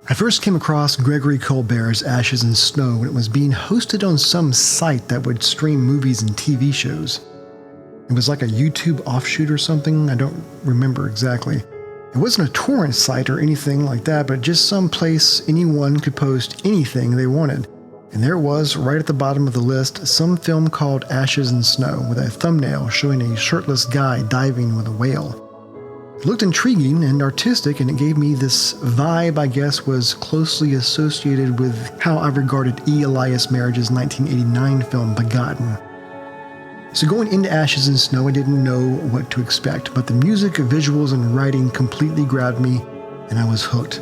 I first came across Gregory Colbert's Ashes and Snow when it was being hosted on some site that would stream movies and TV shows. It was like a YouTube offshoot or something, I don't remember exactly. It wasn't a torrent site or anything like that, but just some place anyone could post anything they wanted. And there it was, right at the bottom of the list, some film called Ashes and Snow, with a thumbnail showing a shirtless guy diving with a whale. It looked intriguing and artistic, and it gave me this vibe I guess was closely associated with how I regarded E. Elias Marriage's 1989 film Begotten. So going into Ashes and Snow, I didn't know what to expect, but the music, visuals, and writing completely grabbed me, and I was hooked.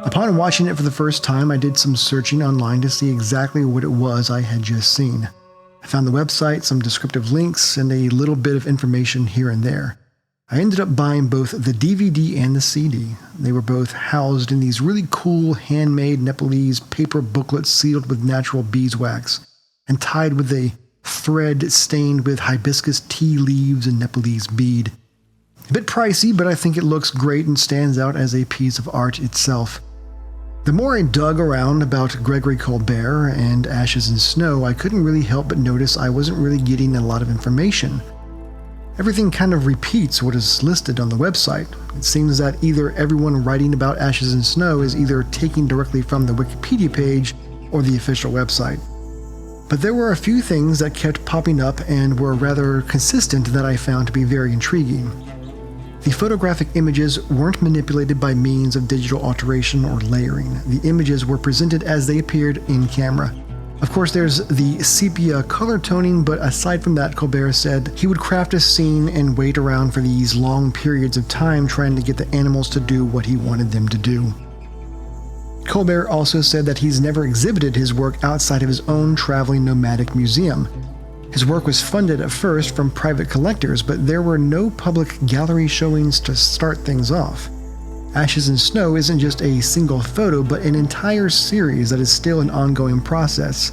Upon watching it for the first time, I did some searching online to see exactly what it was I had just seen. I found the website, some descriptive links, and a little bit of information here and there. I ended up buying both the DVD and the CD. They were both housed in these really cool handmade Nepalese paper booklets sealed with natural beeswax and tied with a thread stained with hibiscus tea leaves and Nepalese bead. A bit pricey, but I think it looks great and stands out as a piece of art itself. The more I dug around about Gregory Colbert and Ashes and Snow, I couldn't really help but notice I wasn't really getting a lot of information. Everything kind of repeats what is listed on the website. It seems that either everyone writing about Ashes and Snow is either taking directly from the Wikipedia page or the official website. But there were a few things that kept popping up and were rather consistent that I found to be very intriguing. The photographic images weren't manipulated by means of digital alteration or layering. The images were presented as they appeared in camera. Of course, there's the sepia color toning, but aside from that, Colbert said he would craft a scene and wait around for these long periods of time trying to get the animals to do what he wanted them to do. Colbert also said that he's never exhibited his work outside of his own traveling nomadic museum. His work was funded at first from private collectors, but there were no public gallery showings to start things off. Ashes and Snow isn't just a single photo, but an entire series that is still an ongoing process.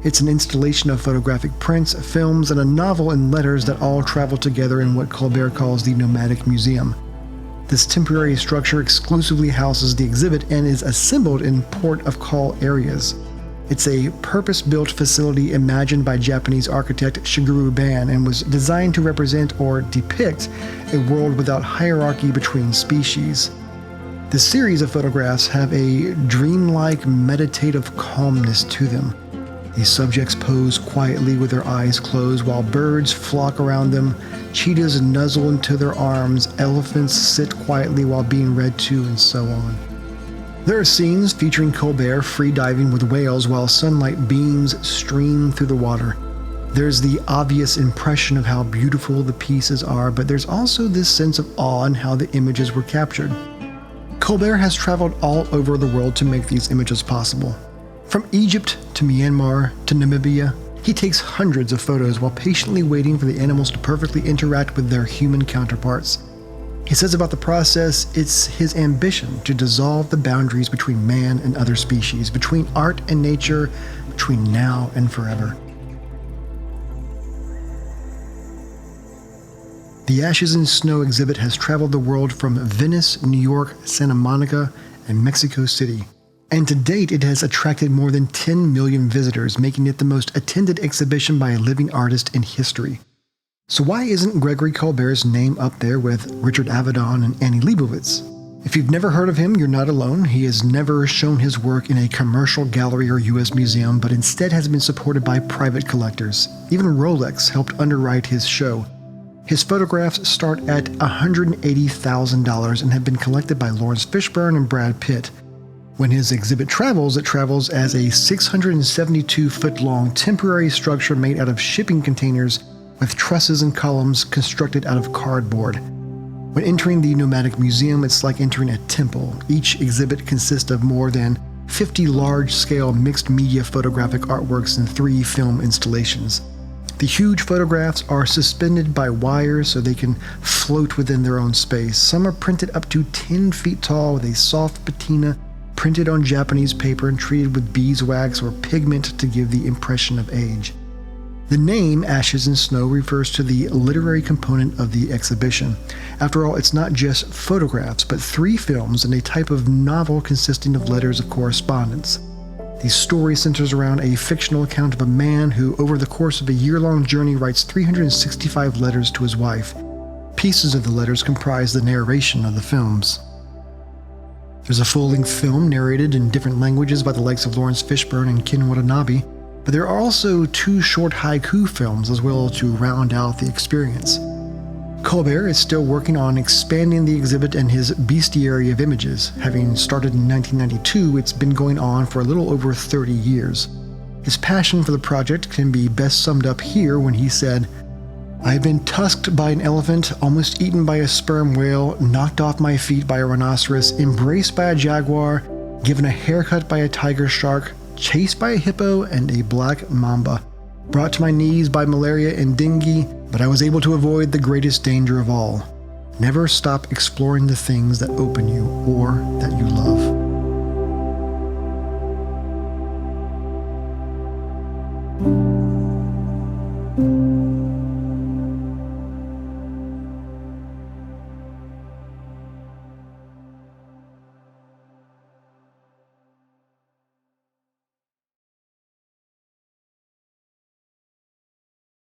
It's an installation of photographic prints, films, and a novel and letters that all travel together in what Colbert calls the Nomadic Museum. This temporary structure exclusively houses the exhibit and is assembled in port of call areas. It's a purpose-built facility imagined by Japanese architect Shigeru Ban and was designed to represent or depict a world without hierarchy between species. The series of photographs have a dreamlike, meditative calmness to them. These subjects pose quietly with their eyes closed while birds flock around them, cheetahs nuzzle into their arms, elephants sit quietly while being read to, and so on. There are scenes featuring Colbert free-diving with whales while sunlight beams stream through the water. There's the obvious impression of how beautiful the pieces are, but there's also this sense of awe in how the images were captured. Colbert has traveled all over the world to make these images possible. From Egypt to Myanmar to Namibia, he takes hundreds of photos while patiently waiting for the animals to perfectly interact with their human counterparts. He says about the process, it's his ambition to dissolve the boundaries between man and other species, between art and nature, between now and forever. The Ashes and Snow exhibit has traveled the world from Venice, New York, Santa Monica, and Mexico City. And to date, it has attracted more than 10 million visitors, making it the most attended exhibition by a living artist in history. So why isn't Gregory Colbert's name up there with Richard Avedon and Annie Leibovitz? If you've never heard of him, you're not alone. He has never shown his work in a commercial gallery or U.S. museum, but instead has been supported by private collectors. Even Rolex helped underwrite his show. His photographs start at $180,000 and have been collected by Lawrence Fishburne and Brad Pitt. When his exhibit travels, it travels as a 672-foot-long temporary structure made out of shipping containers with trusses and columns constructed out of cardboard. When entering the Nomadic Museum, it's like entering a temple. Each exhibit consists of more than 50 large-scale mixed-media photographic artworks and 3 film installations. The huge photographs are suspended by wires so they can float within their own space. Some are printed up to 10 feet tall with a soft patina printed on Japanese paper and treated with beeswax or pigment to give the impression of age. The name Ashes and Snow refers to the literary component of the exhibition. After all, it's not just photographs, but 3 films and a type of novel consisting of letters of correspondence. The story centers around a fictional account of a man who, over the course of a year-long journey, writes 365 letters to his wife. Pieces of the letters comprise the narration of the films. There's a full-length film narrated in different languages by the likes of Lawrence Fishburne and Ken Watanabe, but there are also 2 short haiku films as well to round out the experience. Colbert is still working on expanding the exhibit and his bestiary of images. Having started in 1992, it's been going on for a little over 30 years. His passion for the project can be best summed up here when he said, "I have been tusked by an elephant, almost eaten by a sperm whale, knocked off my feet by a rhinoceros, embraced by a jaguar, given a haircut by a tiger shark, chased by a hippo and a black mamba, brought to my knees by malaria and dengue, but I was able to avoid the greatest danger of all. Never stop exploring the things that open you or that you love."